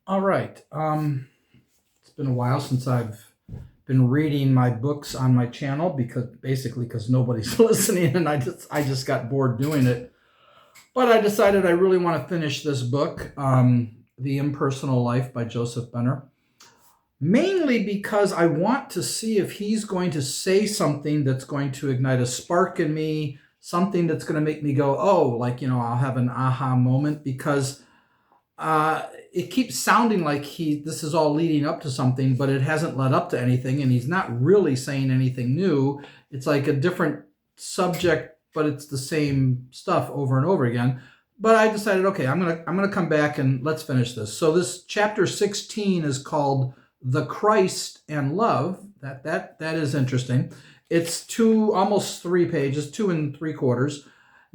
All right. It's been a while since I've been reading my books on my channel because nobody's listening, and I just got bored doing it. But I decided I really want to finish this book, The Impersonal Life by Joseph Benner, mainly because I want to see if he's going to say something that's going to ignite a spark in me, something that's going to make me go, oh, I'll have an aha moment because it keeps sounding like this is all leading up to something, but it hasn't led up to anything, and he's not really saying anything new. It's like a different subject, but it's the same stuff over and over again. But I decided, okay, I'm gonna come back and let's finish this. So this chapter 16 is called "The Christ and Love." That is interesting. It's almost 3 pages, 2 3/4.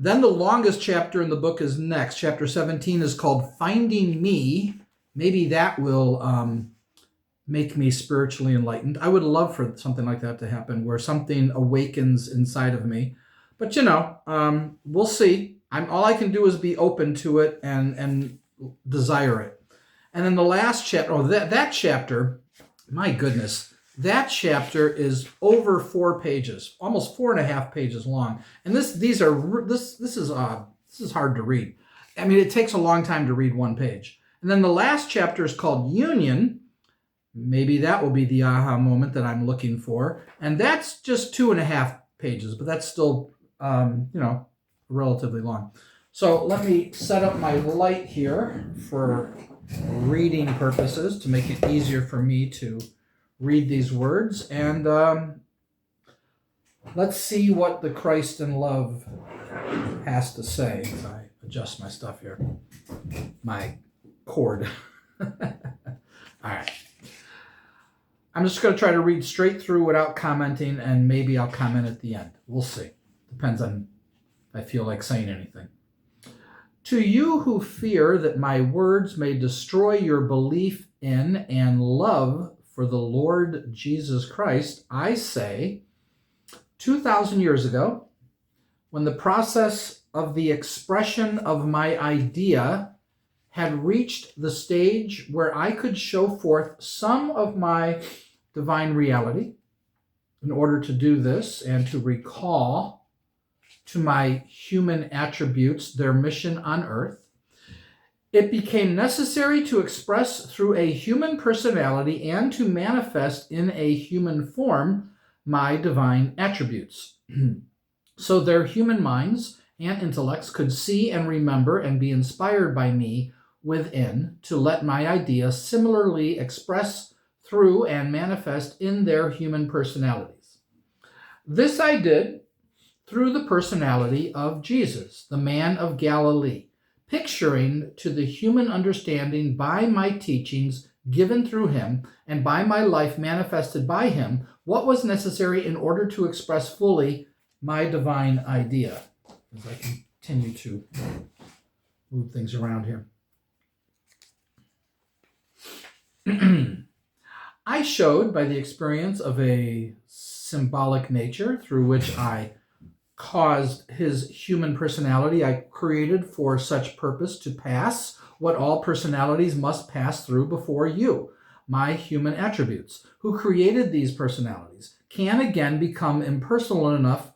Then the longest chapter in the book is next. Chapter 17 is called Finding Me. Maybe that will make me spiritually enlightened. I would love for something like that to happen, where something awakens inside of me. But we'll see. All I can do is be open to it and desire it. And then the last chapter, that chapter, my goodness, that chapter is over 4 pages, almost 4.5 pages long. And this is hard to read. I mean, it takes a long time to read one page. And then the last chapter is called Union. Maybe that will be the aha moment that I'm looking for. And that's just 2.5 pages, but that's still, relatively long. So let me set up my light here for reading purposes to make it easier for me to read these words. And let's see what the Christ in love has to say as I adjust my stuff here. My cord. All right. I'm just going to try to read straight through without commenting, and maybe I'll comment at the end. We'll see. Depends on if I feel like saying anything. To you who fear that my words may destroy your belief in and love for the Lord Jesus Christ, I say, 2,000 years ago, when the process of the expression of my idea had reached the stage where I could show forth some of my divine reality, in order to do this and to recall to my human attributes their mission on earth, it became necessary to express through a human personality and to manifest in a human form my divine attributes. So their human minds and intellects could see and remember and be inspired by me within to let my idea similarly express through and manifest in their human personalities. This I did through the personality of Jesus, the man of Galilee, picturing to the human understanding by my teachings given through him and by my life manifested by him what was necessary in order to express fully my divine idea. As I continue to move things around here. I showed by the experience of a symbolic nature through which I caused his human personality I created for such purpose to pass what all personalities must pass through before you, my human attributes, who created these personalities, can again become impersonal enough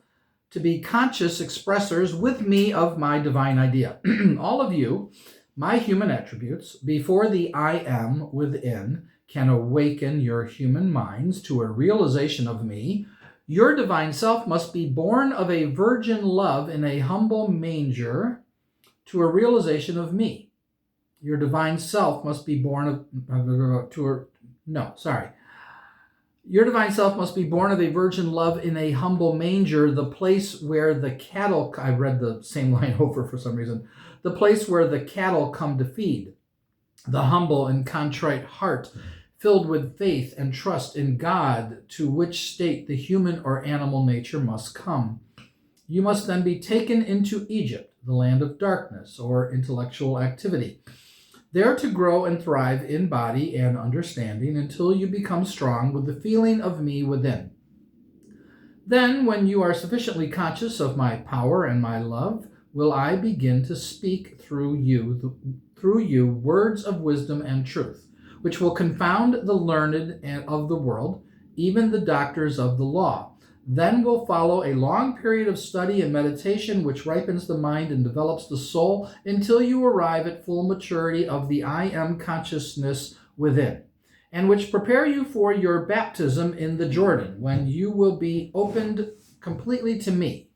to be conscious expressors with me of my divine idea. All of you, my human attributes, before the I am within can awaken your human minds to a realization of me, your divine self must be born of a virgin love in a humble manger to a realization of me. Your divine self must be born Your divine self must be born of a virgin love in a humble manger, the place where the cattle, I read the same line over for some reason, the place where the cattle come to feed. The humble and contrite heart, filled with faith and trust in God, to which state the human or animal nature must come. You must then be taken into Egypt, the land of darkness or intellectual activity, there to grow and thrive in body and understanding until you become strong with the feeling of me within. Then, when you are sufficiently conscious of my power and my love, will I begin to speak through you through you words of wisdom and truth, which will confound the learned of the world, even the doctors of the law. Then will follow a long period of study and meditation, which ripens the mind and develops the soul until you arrive at full maturity of the I am consciousness within, and which prepare you for your baptism in the Jordan, when you will be opened completely to me,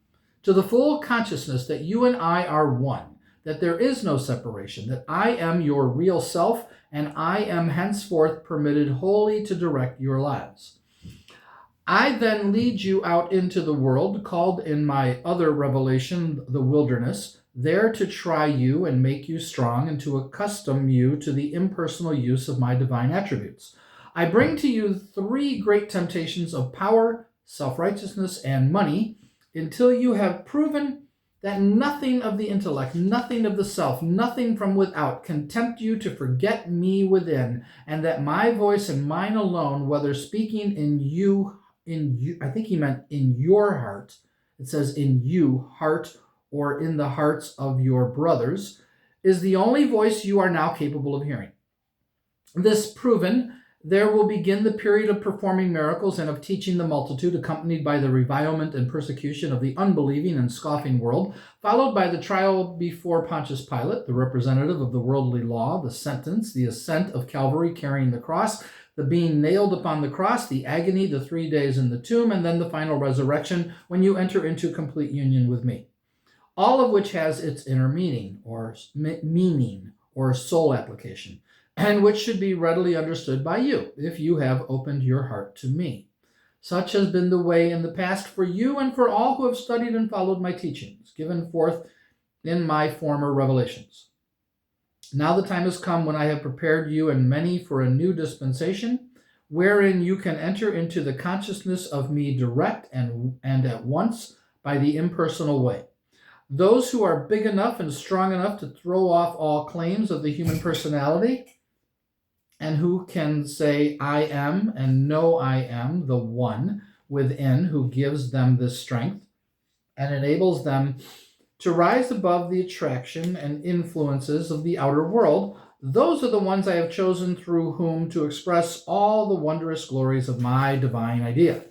to the full consciousness that you and I are one, that there is no separation, that I am your real self, and I am henceforth permitted wholly to direct your lives. I then lead you out into the world, called in my other revelation the wilderness, there to try you and make you strong and to accustom you to the impersonal use of my divine attributes. I bring to you 3 great temptations of power, self-righteousness, and money, until you have proven that nothing of the intellect, nothing of the self, nothing from without can tempt you to forget me within, and that my voice and mine alone, whether speaking in you, I think he meant in your heart. It says in you, heart, or in the hearts of your brothers, is the only voice you are now capable of hearing. This proven, there will begin the period of performing miracles and of teaching the multitude, accompanied by the revilement and persecution of the unbelieving and scoffing world, followed by the trial before Pontius Pilate, the representative of the worldly law, the sentence, the ascent of Calvary carrying the cross, the being nailed upon the cross, the agony, the 3 days in the tomb, and then the final resurrection when you enter into complete union with me. All of which has its inner meaning or soul application, and which should be readily understood by you if you have opened your heart to me. Such has been the way in the past for you and for all who have studied and followed my teachings, given forth in my former revelations. Now the time has come when I have prepared you and many for a new dispensation, wherein you can enter into the consciousness of me direct and at once by the impersonal way. Those who are big enough and strong enough to throw off all claims of the human personality, and who can say, I am, and know I am the one within who gives them this strength and enables them to rise above the attraction and influences of the outer world, those are the ones I have chosen through whom to express all the wondrous glories of my divine idea.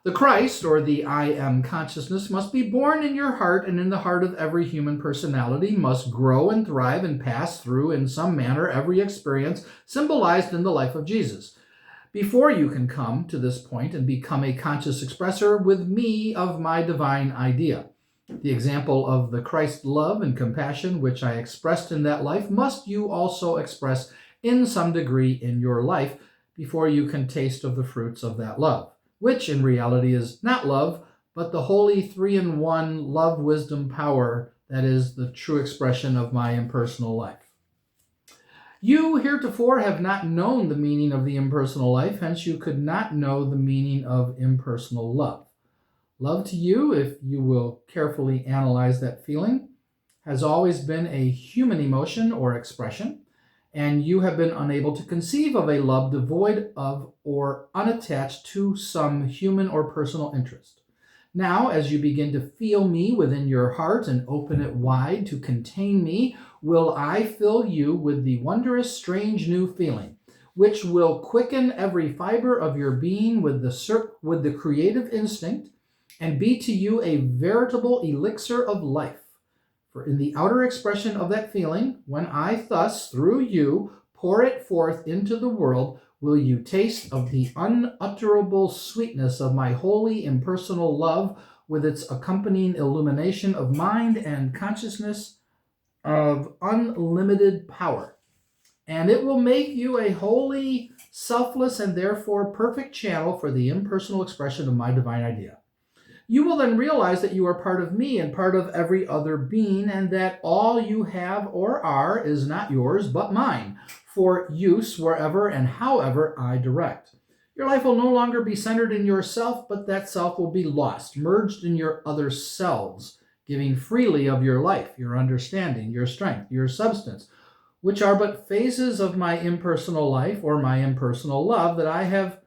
The Christ, or the I am consciousness, must be born in your heart and in the heart of every human personality, must grow and thrive and pass through in some manner every experience symbolized in the life of Jesus, before you can come to this point and become a conscious expresser with me of my divine idea. The example of the Christ love and compassion which I expressed in that life must you also express in some degree in your life before you can taste of the fruits of that love, which in reality is not love, but the holy 3-in-1 love, wisdom, power that is the true expression of my impersonal life. You heretofore have not known the meaning of the impersonal life, hence you could not know the meaning of impersonal love. Love to you, if you will carefully analyze that feeling, has always been a human emotion or expression, and you have been unable to conceive of a love devoid of or unattached to some human or personal interest. Now, as you begin to feel me within your heart and open it wide to contain me, will I fill you with the wondrous, strange new feeling, which will quicken every fiber of your being with the creative instinct, and be to you a veritable elixir of life. For in the outer expression of that feeling, when I thus, through you, pour it forth into the world, will you taste of the unutterable sweetness of my holy impersonal love, with its accompanying illumination of mind and consciousness of unlimited power. And it will make you a holy, selfless, and therefore perfect channel for the impersonal expression of my divine idea. You will then realize that you are part of me and part of every other being, and that all you have or are is not yours, but mine, for use wherever and however I direct. Your life will no longer be centered in yourself, but that self will be lost, merged in your other selves, giving freely of your life, your understanding, your strength, your substance, which are but phases of my impersonal life or my impersonal love that I have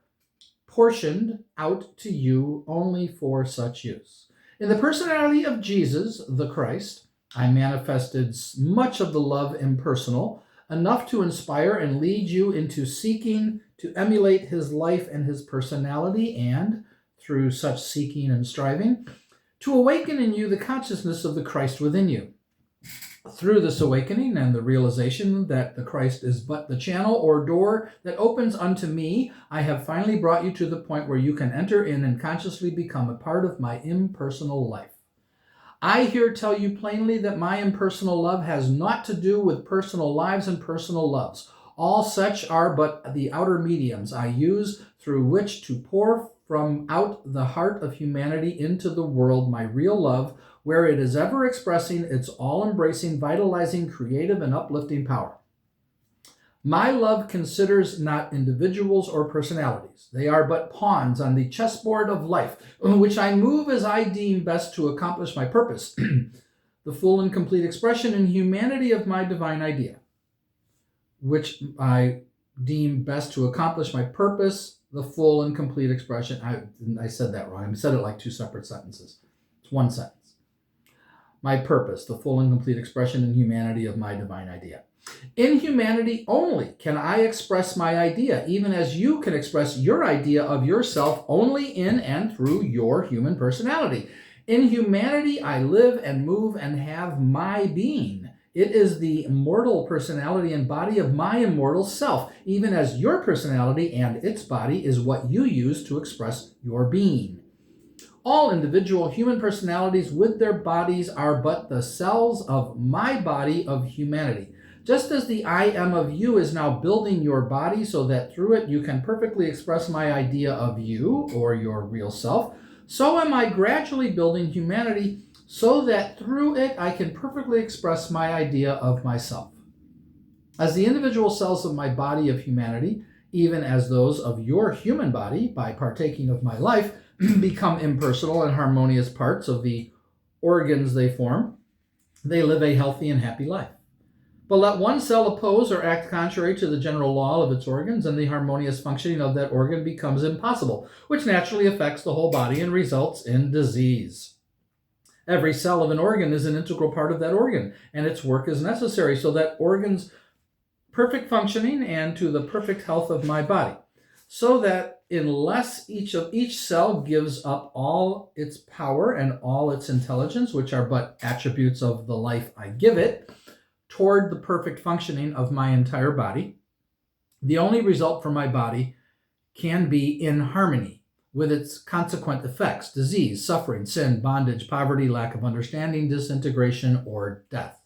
portioned out to you only for such use. In the personality of Jesus, the Christ, I manifested much of the love impersonal, enough to inspire and lead you into seeking to emulate his life and his personality, and, through such seeking and striving, to awaken in you the consciousness of the Christ within you. Through this awakening and the realization that the Christ is but the channel or door that opens unto me, I have finally brought you to the point where you can enter in and consciously become a part of my impersonal life. I here tell you plainly that my impersonal love has naught to do with personal lives and personal loves. All such are but the outer mediums I use through which to pour from out the heart of humanity into the world my real love, where it is ever expressing its all-embracing, vitalizing, creative, and uplifting power. My love considers not individuals or personalities. They are but pawns on the chessboard of life, which I move as I deem best to accomplish my purpose, the full and complete expression in humanity of my divine idea. Which I deem best to accomplish my purpose, the full and complete expression. I said that wrong. I said it like two separate sentences. It's one sentence. My purpose, the full and complete expression in humanity of my divine idea. In humanity only can I express my idea, even as you can express your idea of yourself only in and through your human personality. In humanity, I live and move and have my being. It is the immortal personality and body of my immortal self, even as your personality and its body is what you use to express your being. All individual human personalities with their bodies are but the cells of my body of humanity. Just as the I am of you is now building your body so that through it you can perfectly express my idea of you, or your real self, so am I gradually building humanity so that through it I can perfectly express my idea of myself. As the individual cells of my body of humanity, even as those of your human body, by partaking of my life, become impersonal and harmonious parts of the organs they form, they live a healthy and happy life. But let one cell oppose or act contrary to the general law of its organs, and the harmonious functioning of that organ becomes impossible, which naturally affects the whole body and results in disease. Every cell of an organ is an integral part of that organ, and its work is necessary so that organ's perfect functioning and to the perfect health of my body. So that unless each cell gives up all its power and all its intelligence, which are but attributes of the life I give it, toward the perfect functioning of my entire body, the only result for my body can be in harmony with its consequent effects: disease, suffering, sin, bondage, poverty, lack of understanding, disintegration, or death.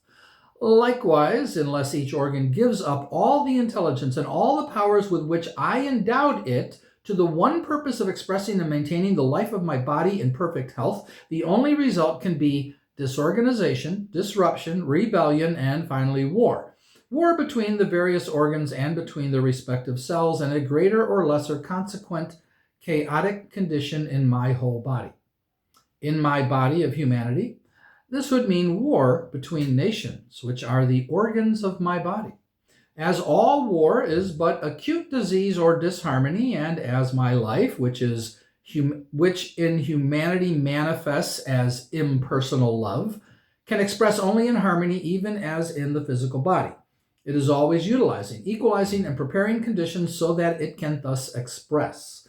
Likewise, unless each organ gives up all the intelligence and all the powers with which I endowed it to the one purpose of expressing and maintaining the life of my body in perfect health, the only result can be disorganization, disruption, rebellion, and finally war. War between the various organs and between their respective cells, and a greater or lesser consequent chaotic condition in my whole body. In my body of humanity, this would mean war between nations, which are the organs of my body. As all war is but acute disease or disharmony, and as my life, which in humanity manifests as impersonal love, can express only in harmony, even as in the physical body. It is always utilizing, equalizing, and preparing conditions so that it can thus express.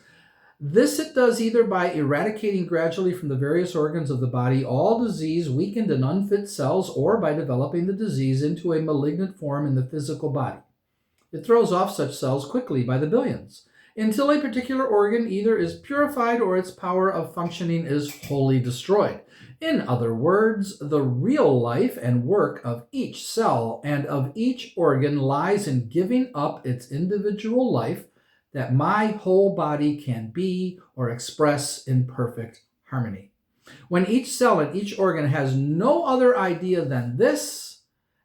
This it does either by eradicating gradually from the various organs of the body all disease, weakened and unfit cells, or by developing the disease into a malignant form in the physical body. It throws off such cells quickly by the billions, until a particular organ either is purified or its power of functioning is wholly destroyed. In other words, the real life and work of each cell and of each organ lies in giving up its individual life, that my whole body can be or express in perfect harmony. When each cell and each organ has no other idea than this,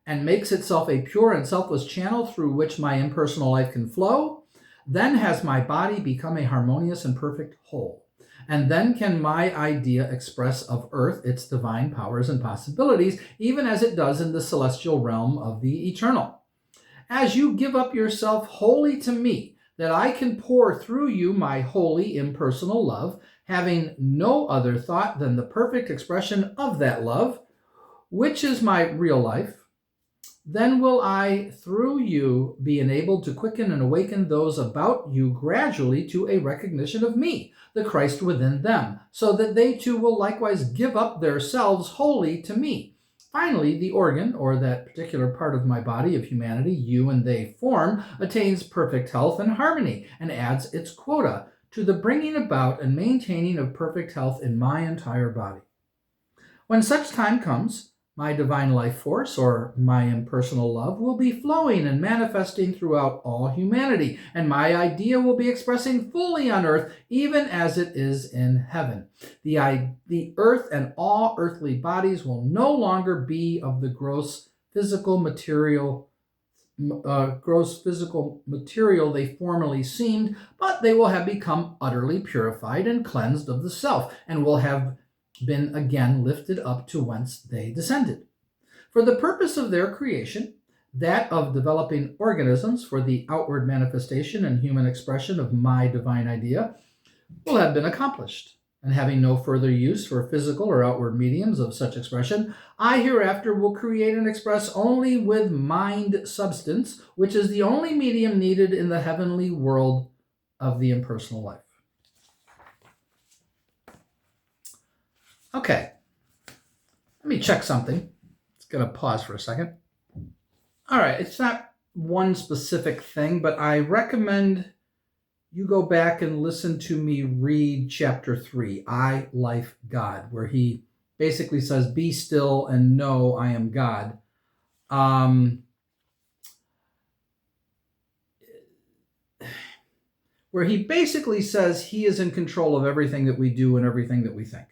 and makes itself a pure and selfless channel through which my impersonal life can flow, then has my body become a harmonious and perfect whole. And then can my idea express of earth its divine powers and possibilities, even as it does in the celestial realm of the eternal. As you give up yourself wholly to me, that I can pour through you my holy impersonal love, having no other thought than the perfect expression of that love, which is my real life, then will I, through you, be enabled to quicken and awaken those about you gradually to a recognition of me, the Christ within them, so that they too will likewise give up themselves wholly to me. Finally, the organ, or that particular part of my body of humanity you and they form, attains perfect health and harmony, and adds its quota to the bringing about and maintaining of perfect health in my entire body. When such time comes, my divine life force, or my impersonal love, will be flowing and manifesting throughout all humanity, and my idea will be expressing fully on earth, even as it is in heaven. The earth and all earthly bodies will no longer be of the gross physical material they formerly seemed, but they will have become utterly purified and cleansed of the self, and will have been again lifted up to whence they descended. For the purpose of their creation, that of developing organisms for the outward manifestation and human expression of my divine idea, will have been accomplished. And having no further use for physical or outward mediums of such expression, I hereafter will create and express only with mind substance, which is the only medium needed in the heavenly world of the impersonal life. Okay, let me check something. It's going to pause for a second. All right, it's not one specific thing, but I recommend you go back and listen to me read chapter 3, I, Life, God, where he basically says, be still and know I am God. Where he basically says he is in control of everything that we do and everything that we think.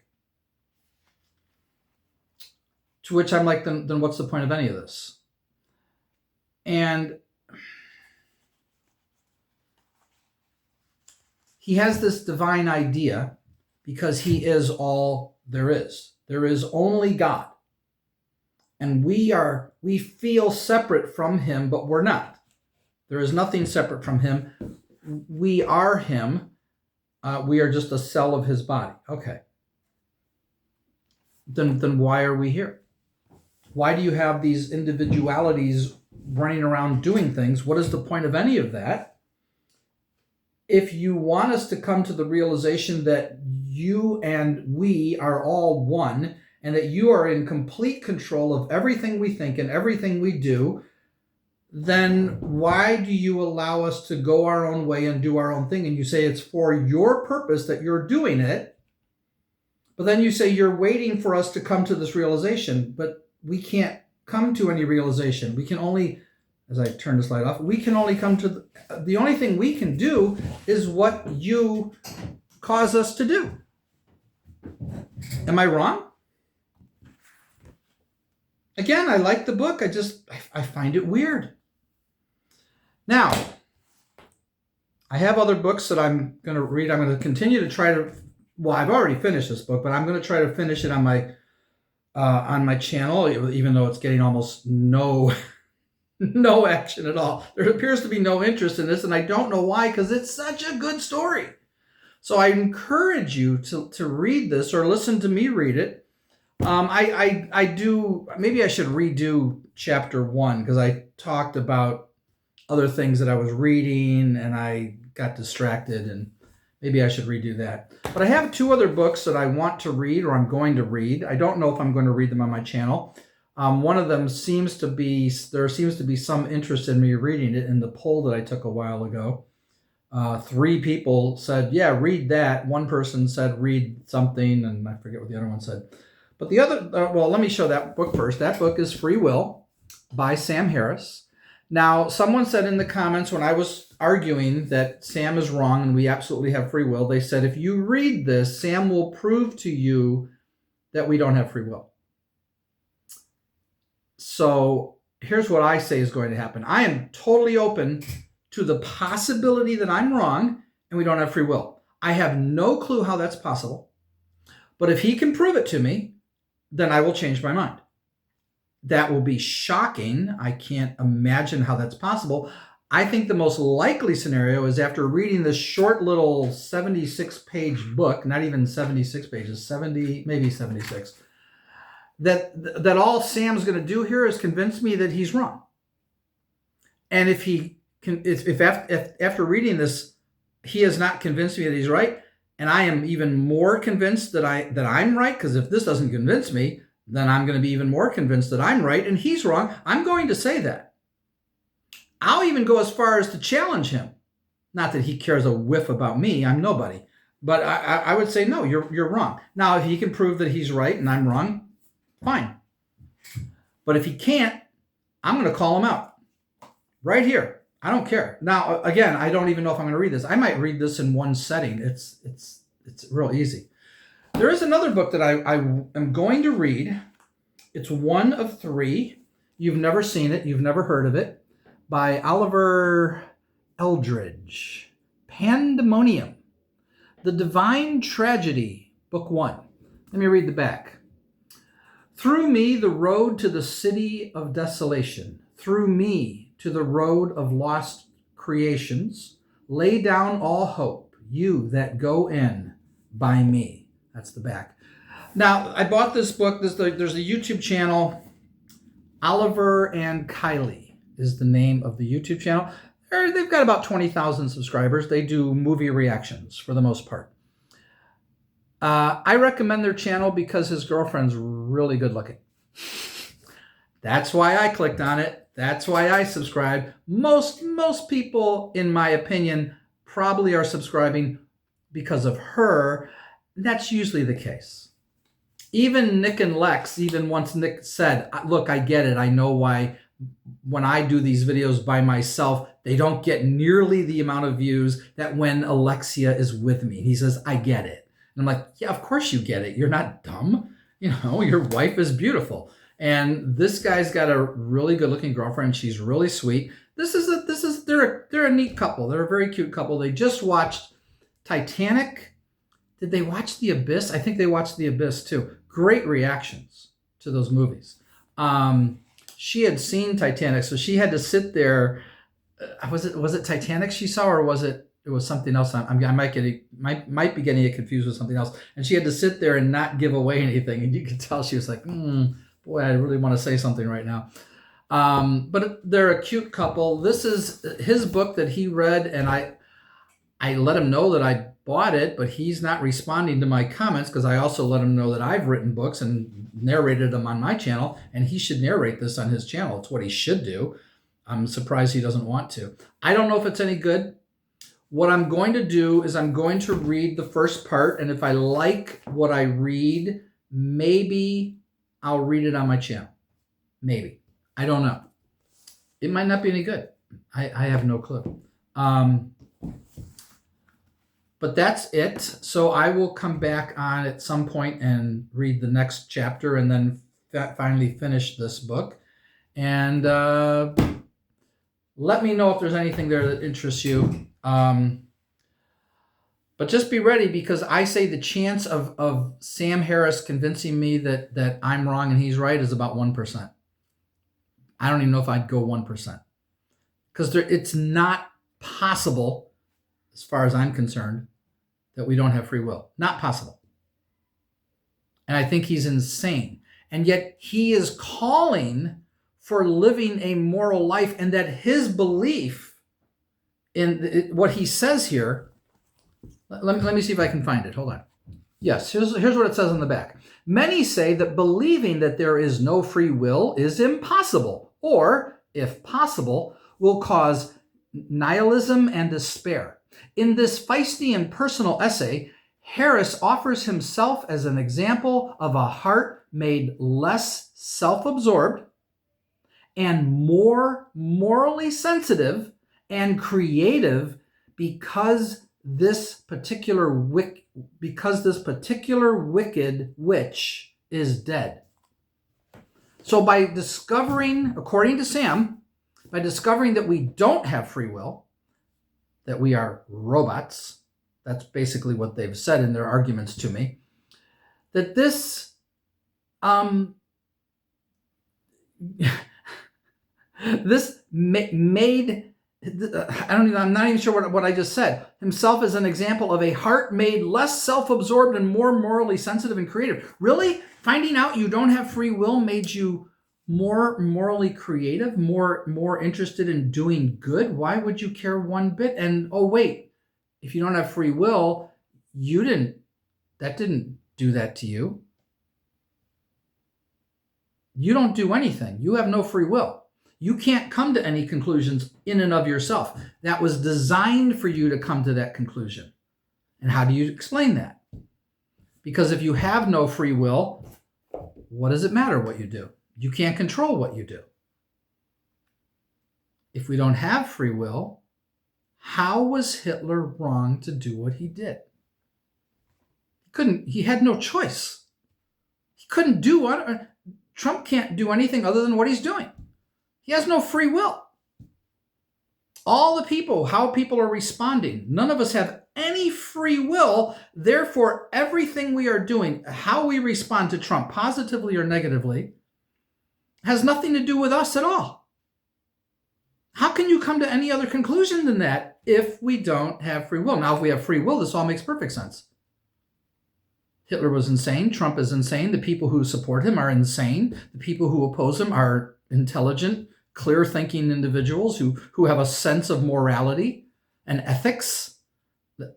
To which I'm like, then what's the point of any of this? And he has this divine idea because he is all there is. There is only God. And we feel separate from him, but we're not. There is nothing separate from him. We are him. We are just a cell of his body. Okay. Then why are we here? Why do you have these individualities running around doing things? What is the point of any of that? If you want us to come to the realization that you and we are all one, and that you are in complete control of everything we think and everything we do, then why do you allow us to go our own way and do our own thing? And you say it's for your purpose that you're doing it, but then you say you're waiting for us to come to this realization, but we can't come to any realization. We can only, as I turn the slide off, we can only come to, the only thing we can do is what you cause us to do. Am I wrong? Again, I like the book. I find it weird. Now, I have other books that I'm going to read. I'm going to continue to try to, well, I've already finished this book, but I'm going to try to finish it on my channel, even though it's getting almost no action at all. There appears to be no interest in this, and I don't know why, because it's such a good story. So I encourage you to read this or listen to me read it. I do, maybe I should redo chapter 1, because I talked about other things that I was reading and I got distracted, and maybe I should redo that. But I have 2 other books that I want to read, or I'm going to read. I don't know if I'm going to read them on my channel. One of them there seems to be some interest in me reading it in the poll that I took a while ago. 3 people said, yeah, read that. One person said, read something, and I forget what the other one said. But the other, well, let me show that book first. That book is Free Will by Sam Harris. Now, someone said in the comments when I was arguing that Sam is wrong and we absolutely have free will, they said, if you read this, Sam will prove to you that we don't have free will. So here's what I say is going to happen. I am totally open to the possibility that I'm wrong and we don't have free will. I have no clue how that's possible. But if he can prove it to me, then I will change my mind. That will be shocking. I can't imagine how that's possible. I think the most likely scenario is after reading this short little 76-page book, not even 76 pages, 70, maybe 76, that all Sam's going to do here is convince me that he's wrong. And if after reading this, he has not convinced me that he's right, and I am even more convinced that I'm right, because if this doesn't convince me, then I'm going to be even more convinced that I'm right and he's wrong. I'm going to say that. I'll even go as far as to challenge him. Not that he cares a whiff about me. I'm nobody. But I would say, no, you're wrong. Now, if he can prove that he's right and I'm wrong, fine. But if he can't, I'm going to call him out right here. I don't care. Now, again, I don't even know if I'm going to read this. I might read this in one setting. It's real easy. There is another book that I am going to read. It's one of three. You've never seen it. You've never heard of it. By Oliver Eldridge. Pandemonium. The Divine Tragedy, Book 1. Let me read the back. Through me the road to the city of desolation. Through me to the road of lost creations. Lay down all hope, you that go in by me. That's the back. Now, I bought this book. There's a YouTube channel. Oliver and Kylie is the name of the YouTube channel. They've got about 20,000 subscribers. They do movie reactions for the most part. I recommend their channel because his girlfriend's really good looking. That's why I clicked on it. That's why I subscribed. Most people, in my opinion, probably are subscribing because of her. That's usually the case. Even Nick and Lex, even once Nick said, look, I get it. I know why when I do these videos by myself, they don't get nearly the amount of views that when Alexia is with me. He says, I get it. And I'm like, yeah, of course you get it. You're not dumb. You know, your wife is beautiful. And this guy's got a really good looking girlfriend. She's really sweet. They're a neat couple. They're a very cute couple. They just watched Titanic. Did they watch The Abyss? I think they watched The Abyss too. Great reactions to those movies. She had seen Titanic, so she had to sit there. Was it Titanic she saw, or was it was something else? I might be getting it confused with something else. And she had to sit there and not give away anything. And you could tell she was like, boy, I really want to say something right now. But they're a cute couple. This is his book that he read, and I let him know that I bought it, but he's not responding to my comments because I also let him know that I've written books and narrated them on my channel, and he should narrate this on his channel. It's what he should do. I'm surprised he doesn't want to. I don't know if it's any good. What I'm going to do is I'm going to read the first part, and if I like what I read, maybe I'll read it on my channel. Maybe. I don't know. It might not be any good. I have no clue. But that's it. So I will come back on at some point and read the next chapter and then finally finish this book. And let me know if there's anything there that interests you. But just be ready, because I say the chance of Sam Harris convincing me that I'm wrong and he's right is about 1%. I don't even know if I'd go 1%. Because it's not possible, as far as I'm concerned, that we don't have free will. Not possible. And I think he's insane. And yet he is calling for living a moral life, and that his belief in what he says here, let me see if I can find it. Hold on. Yes, here's what it says on the back. Many say that believing that there is no free will is impossible, or, if possible, will cause nihilism and despair. In this feisty and personal essay, Harris offers himself as an example of a heart made less self-absorbed and more morally sensitive and creative because this particular wicked witch is dead. So by discovering, according to Sam, by discovering that we don't have free will, that we are robots, that's basically what they've said in their arguments to me, that this this made I'm not even sure what I just said. Himself is an example of a heart made less self-absorbed and more morally sensitive and creative. Really? Finding out you don't have free will made you more morally creative, more interested in doing good? Why would you care one bit? And oh wait, if you don't have free will, that didn't do that to you. You don't do anything. You have no free will. You can't come to any conclusions in and of yourself. That was designed for you to come to that conclusion. And how do you explain that? Because if you have no free will, what does it matter what you do? You can't control what you do. If we don't have free will, how was Hitler wrong to do what he did? He had no choice. He couldn't do what Trump can't do anything other than what he's doing. He has no free will. All the people, how people are responding, none of us have any free will. Therefore, everything we are doing, how we respond to Trump, positively or negatively, has nothing to do with us at all. How can you come to any other conclusion than that if we don't have free will? Now, if we have free will, this all makes perfect sense. Hitler was insane. Trump is insane. The people who support him are insane. The people who oppose him are intelligent, clear-thinking individuals who have a sense of morality and ethics.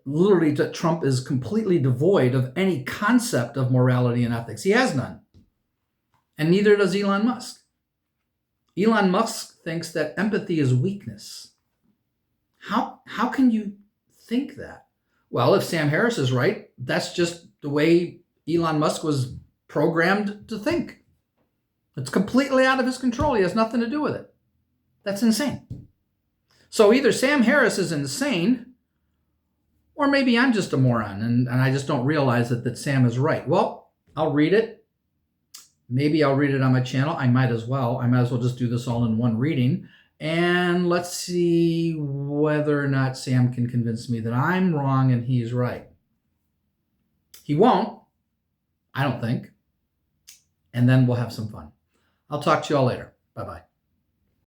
Literally, Trump is completely devoid of any concept of morality and ethics. He has none. And neither does Elon Musk. Elon Musk thinks that empathy is weakness. How can you think that? Well, if Sam Harris is right, that's just the way Elon Musk was programmed to think. It's completely out of his control. He has nothing to do with it. That's insane. So either Sam Harris is insane, or maybe I'm just a moron and I just don't realize that Sam is right. Well, I'll read it. Maybe I'll read it on my channel. I might as well. I might as well just do this all in one reading. And let's see whether or not Sam can convince me that I'm wrong and he's right. He won't, I don't think. And then we'll have some fun. I'll talk to you all later. Bye-bye.